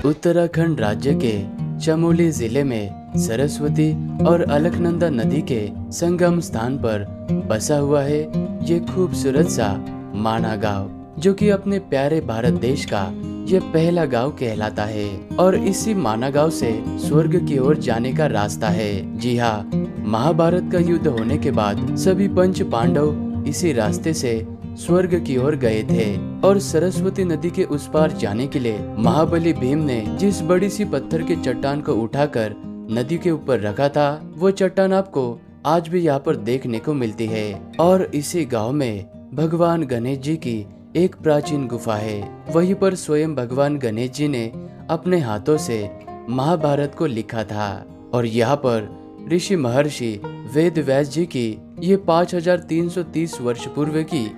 उत्तराखंड राज्य के चमोली जिले में सरस्वती और अलकनंदा नदी के संगम स्थान पर बसा हुआ है ये खूबसूरत सा माना गांव, जो कि अपने प्यारे भारत देश का ये पहला गांव कहलाता है और इसी माना गांव से स्वर्ग की ओर जाने का रास्ता है। जी हाँ, महाभारत का युद्ध होने के बाद सभी पंच पांडव इसी रास्ते से स्वर्ग की ओर गए थे और सरस्वती नदी के उस पार जाने के लिए महाबली भीम ने जिस बड़ी सी पत्थर के चट्टान को उठाकर नदी के ऊपर रखा था, वो चट्टान आपको आज भी यहाँ पर देखने को मिलती है। और इसी गांव में भगवान गणेश जी की एक प्राचीन गुफा है। वहीं पर स्वयं भगवान गणेश जी ने अपने हाथों से महाभारत को लिखा था और यहाँ पर ऋषि महर्षि वेद व्यास जी की ये 5330 वर्ष पूर्व की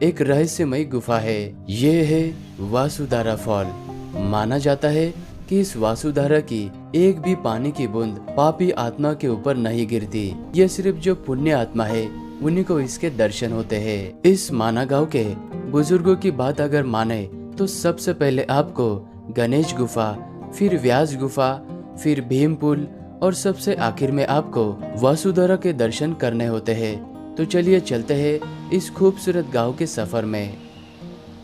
एक रहस्यमय गुफा है। ये है वासुधारा फॉल। माना जाता है कि इस वासुधारा की एक भी पानी की बूंद पापी आत्मा के ऊपर नहीं गिरती। ये सिर्फ जो पुण्य आत्मा है उन्हीं को इसके दर्शन होते हैं। इस माना गांव के बुजुर्गों की बात अगर माने तो सबसे पहले आपको गणेश गुफा, फिर व्यास गुफा, फिर भीम पुल और सबसे आखिर में आपको वासुधारा के दर्शन करने होते हैं। तो चलिए चलते हैं इस खूबसूरत गांव के सफर में।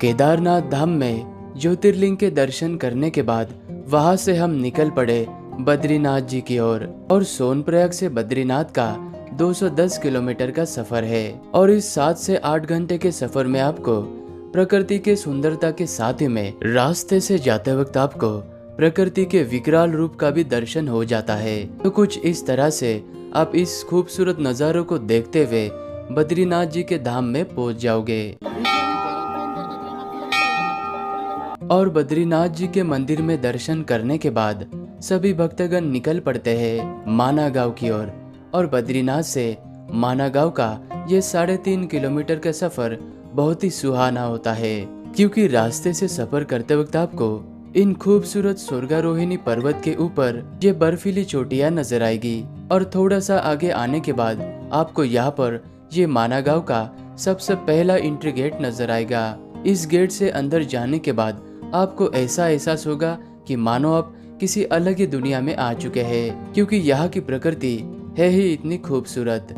केदारनाथ धाम में ज्योतिर्लिंग के दर्शन करने के बाद वहां से हम निकल पड़े बद्रीनाथ जी की ओर और सोनप्रयाग से बद्रीनाथ का 210 किलोमीटर का सफर है और इस 7 से 8 घंटे के सफर में आपको प्रकृति के सुंदरता के साथ ही में रास्ते से जाते वक्त आपको प्रकृति के विकराल रूप का भी दर्शन हो जाता है। तो कुछ इस तरह से आप इस खूबसूरत नज़ारों को देखते हुए बद्रीनाथ जी के धाम में पहुंच जाओगे और बद्रीनाथ जी के मंदिर में दर्शन करने के बाद सभी भक्तगण निकल पड़ते हैं माना गांव की ओर। और बद्रीनाथ से माना गांव का ये 3.5 किलोमीटर का सफर बहुत ही सुहाना होता है, क्योंकि रास्ते से सफर करते वक्त आपको इन खूबसूरत स्वर्गारोहिणी पर्वत के ऊपर ये बर्फीली चोटियां नजर आएगी और थोड़ा सा आगे आने के बाद आपको यहाँ पर ये माना गांव का सबसे पहला एंट्री गेट नजर आएगा। इस गेट से अंदर जाने के बाद आपको ऐसा एहसास होगा कि मानो आप किसी अलग ही दुनिया में आ चुके हैं, क्योंकि यहाँ की प्रकृति है ही इतनी खूबसूरत।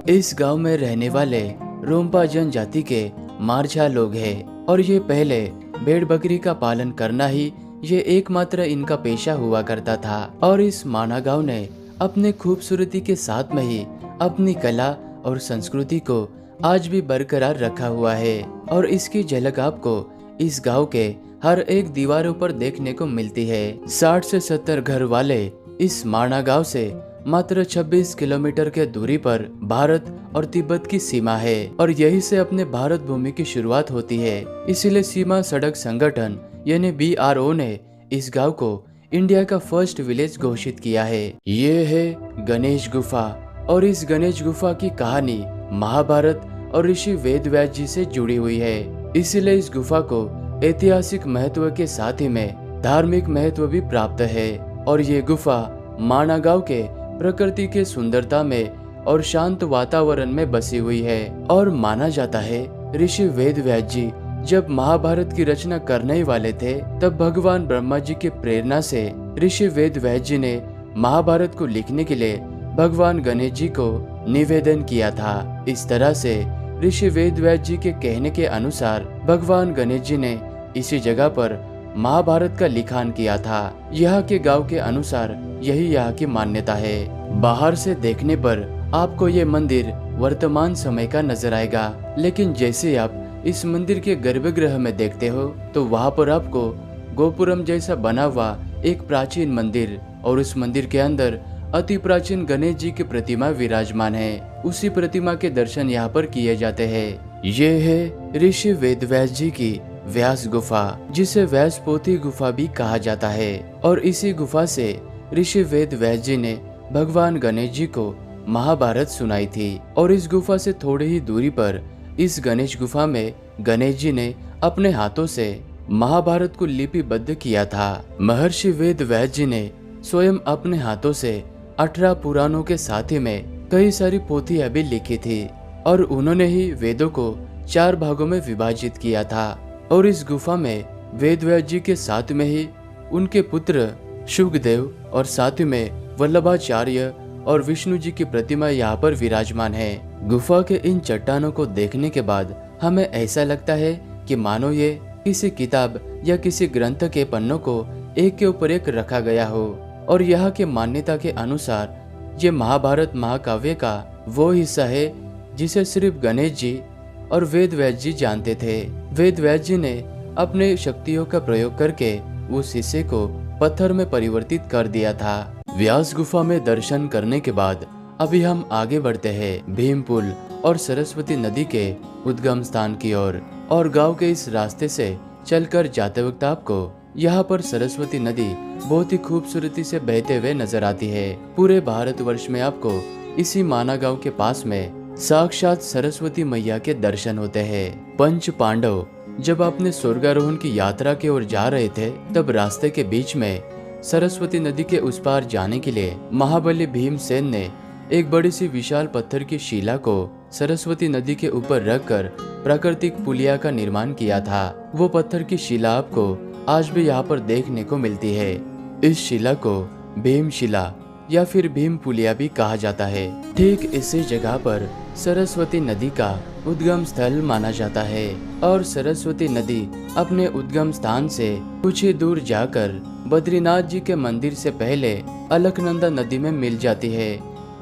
इस गांव में रहने वाले रोम्पा जनजाति के मारछा लोग हैं और ये पहले भेड़ बकरी का पालन करना ही ये एकमात्र इनका पेशा हुआ करता था। और इस माना गांव ने अपने खूबसूरती के साथ में ही अपनी कला और संस्कृति को आज भी बरकरार रखा हुआ है और इसकी झलक आपको इस गांव के हर एक दीवारों पर देखने को मिलती है। 60 से 70 घर वाले इस माना गांव से मात्र 26 किलोमीटर के दूरी पर भारत और तिब्बत की सीमा है और यही से अपने भारत भूमि की शुरुआत होती है। इसीलिए सीमा सड़क संगठन यानी BRO ने इस गांव को इंडिया का फर्स्ट विलेज घोषित किया है। ये है गणेश गुफा और इस गणेश गुफा की कहानी महाभारत और ऋषि वेद व्यास जी से जुड़ी हुई है। इसीलिए इस गुफा को ऐतिहासिक महत्व के साथ ही में धार्मिक महत्व भी प्राप्त है और ये गुफा माना गांव के प्रकृति के सुंदरता में और शांत वातावरण में बसी हुई है। और माना जाता है ऋषि वेद व्यास जी जब महाभारत की रचना करने ही वाले थे, तब भगवान ब्रह्मा जी की प्रेरणा से ऋषि वेद व्यास जी ने महाभारत को लिखने के लिए भगवान गणेश जी को निवेदन किया था। इस तरह से ऋषि वेद व्यास जी के कहने के अनुसार भगवान गणेश जी ने इसी जगह पर महाभारत का लिखान किया था। यहाँ के गांव के अनुसार यही यहाँ की मान्यता है। बाहर से देखने पर आपको ये मंदिर वर्तमान समय का नजर आएगा, लेकिन जैसे आप इस मंदिर के गर्भगृह में देखते हो तो वहाँ पर आपको गोपुरम जैसा बना हुआ एक प्राचीन मंदिर और उस मंदिर के अंदर अति प्राचीन गणेश जी की प्रतिमा विराजमान है। उसी प्रतिमा के दर्शन यहाँ पर किए जाते हैं। ये है ऋषि वेद व्यास जी की व्यास गुफा, जिसे व्यास पोथी गुफा भी कहा जाता है। और इसी गुफा से ऋषि वेद व्यास जी ने भगवान गणेश जी को महाभारत सुनाई थी। और इस गुफा से थोड़ी ही दूरी पर इस गणेश गुफा में गणेश जी ने अपने हाथों से महाभारत को लिपिबद्ध किया था। महर्षि वेद व्यास जी ने स्वयं अपने हाथों से 18 पुराणों के साथ ही में कई सारी पोथियां भी लिखी थी और उन्होंने ही वेदों को 4 भागों में विभाजित किया था। और इस गुफा में वेदव्यास जी के साथ में ही उनके पुत्र शुकदेव और साथ में वल्लभाचार्य और विष्णु जी की प्रतिमा यहाँ पर विराजमान है। गुफा के इन चट्टानों को देखने के बाद हमें ऐसा लगता है कि मानो ये किसी किताब या किसी ग्रंथ के पन्नों को एक के ऊपर एक रखा गया हो। और यहाँ के मान्यता के अनुसार ये महाभारत महाकाव्य का वो हिस्सा है जिसे सिर्फ गणेश जी और वेदव्यास जी जानते थे। वेदव्यास जी ने अपने शक्तियों का प्रयोग करके उस हिस्से को पत्थर में परिवर्तित कर दिया था। व्यास गुफा में दर्शन करने के बाद अभी हम आगे बढ़ते हैं भीम पुल और सरस्वती नदी के उद्गम स्थान की ओर। और गांव के इस रास्ते से चलकर जाते वक्त आपको यहाँ पर सरस्वती नदी बहुत ही खूबसूरती से बहते हुए नजर आती है। पूरे भारतवर्ष में आपको इसी माना गांव के पास में साक्षात सरस्वती मैया के दर्शन होते हैं। पंच पांडव जब अपने स्वर्गारोहण की यात्रा की ओर जा रहे थे तब रास्ते के बीच में सरस्वती नदी के उस पार जाने के लिए महाबली भीमसेन ने एक बड़ी सी विशाल पत्थर की शिला को सरस्वती नदी के ऊपर रखकर प्राकृतिक पुलिया का निर्माण किया था। वो पत्थर की शिला आपको आज भी यहाँ पर देखने को मिलती है। इस शिला को भीम शिला या फिर भीम पुलिया भी कहा जाता है। ठीक इसी जगह पर सरस्वती नदी का उद्गम स्थल माना जाता है। और सरस्वती नदी अपने उद्गम स्थान से कुछ ही दूर जाकर बद्रीनाथ जी के मंदिर से पहले अलकनंदा नदी में मिल जाती है।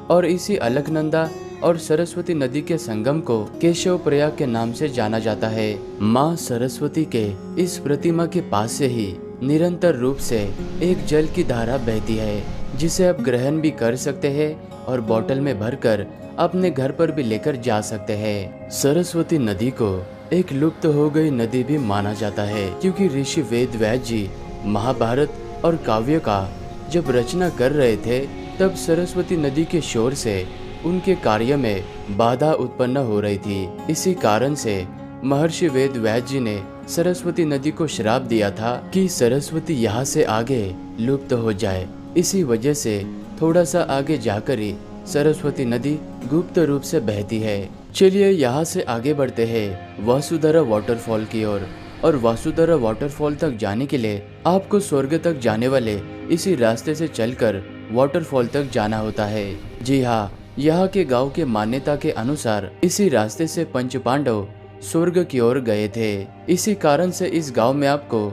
और इसी अलकनंदा और सरस्वती नदी के संगम को केशव प्रयाग के नाम से जाना जाता है। माँ सरस्वती के इस प्रतिमा के पास से ही निरंतर रूप से एक जल की धारा बहती है, जिसे आप ग्रहण भी कर सकते हैं और बोतल में भरकर अपने घर पर भी लेकर जा सकते हैं। सरस्वती नदी को एक लुप्त हो गई नदी भी माना जाता है, क्योंकि ऋषि वेदव्यास जी महाभारत और काव्य का जब रचना कर रहे थे तब सरस्वती नदी के शोर से उनके कार्य में बाधा उत्पन्न हो रही थी। इसी कारण से महर्षि वेदव्यास जी ने सरस्वती नदी को श्राप दिया था कि सरस्वती यहाँ से आगे लुप्त हो जाए। इसी वजह से थोड़ा सा आगे जाकर ही सरस्वती नदी गुप्त रूप से बहती है। चलिए यहाँ से आगे बढ़ते हैं वासुधरा वाटरफॉल की ओर। और वासुधरा वाटरफॉल तक जाने के लिए आपको स्वर्ग तक जाने वाले इसी रास्ते से चलकर वाटरफॉल तक जाना होता है। जी हाँ, यहाँ के गांव के मान्यता के अनुसार इसी रास्ते से पंच पांडव स्वर्ग की ओर गए थे। इसी कारण से इस गांव में आपको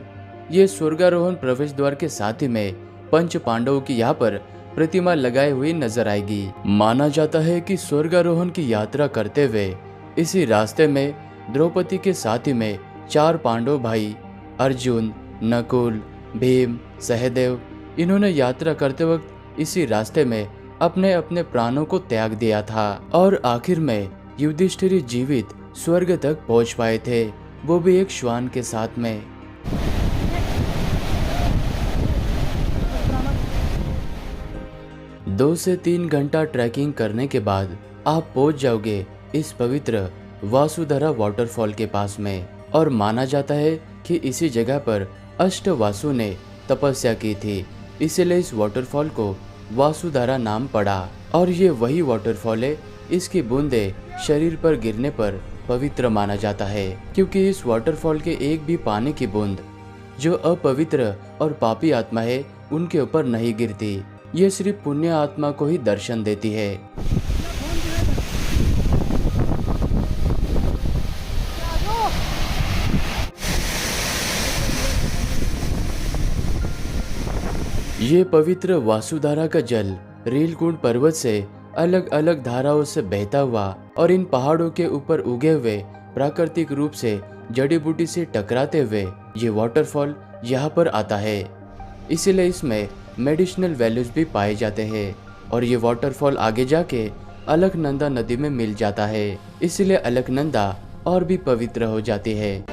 ये स्वर्गारोहण प्रवेश द्वार के साथ ही में पंच पांडवों की यहाँ पर प्रतिमा लगाई हुई नजर आएगी। माना जाता है कि स्वर्गारोहण की यात्रा करते हुए इसी रास्ते में द्रौपदी के साथ ही में 4 पांडव भाई अर्जुन, नकुल, भीम, सहदेव, इन्होंने यात्रा करते वक्त इसी रास्ते में अपने अपने प्राणों को त्याग दिया था। और आखिर में युधिष्ठिर जीवित स्वर्ग तक पहुंच पाए थे, वो भी एक श्वान के साथ में। दो से 3 घंटा ट्रैकिंग करने के बाद आप पहुंच जाओगे इस पवित्र वासुधरा वाटरफॉल के पास में। और माना जाता है कि इसी जगह पर अष्टवासु ने तपस्या की थी, इसलिए इस वाटरफॉल को वासुधरा नाम पड़ा। और ये वही वाटरफॉल है, इसकी बूंदे शरीर पर गिरने पर पवित्र माना जाता है, क्योंकि इस वाटरफॉल के एक भी पानी की बूंद जो अपवित्र और पापी आत्मा है उनके ऊपर नहीं गिरती। ये सिर्फ पुण्य आत्मा को ही दर्शन देती है। ये पवित्र वासुधारा का जल रीलकुंड पर्वत से अलग अलग धाराओं से बहता हुआ और इन पहाड़ों के ऊपर उगे हुए प्राकृतिक रूप से जड़ी बूटी से टकराते हुए ये वाटरफॉल यहाँ पर आता है। इसीलिए इसमें मेडिसिनल वैल्यूज भी पाए जाते हैं। और ये वाटरफॉल आगे जाके अलकनंदा नदी में मिल जाता है, इसीलिए अलकनंदा और भी पवित्र हो जाती है।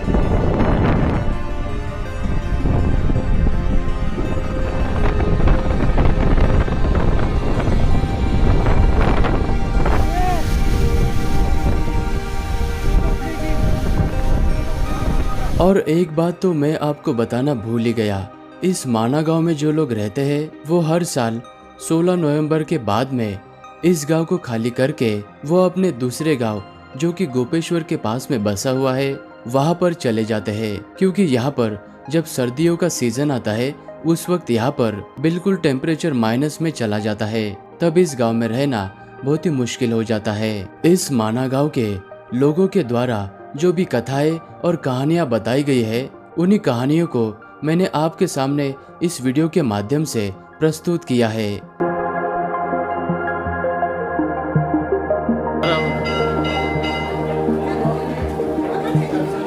और एक बात तो मैं आपको बताना भूल ही गया, इस माना गांव में जो लोग रहते हैं वो हर साल 16 नवंबर के बाद में इस गांव को खाली करके वो अपने दूसरे गांव जो कि गोपेश्वर के पास में बसा हुआ है वहाँ पर चले जाते हैं, क्योंकि यहाँ पर जब सर्दियों का सीजन आता है उस वक्त यहाँ पर बिल्कुल टेम्परेचर माइनस में चला जाता है। तब इस गांव में रहना बहुत ही मुश्किल हो जाता है। इस माना गांव के लोगों के द्वारा जो भी कथाएं और कहानियां बताई गई है, उन्हीं कहानियों को मैंने आपके सामने इस वीडियो के माध्यम से प्रस्तुत किया है।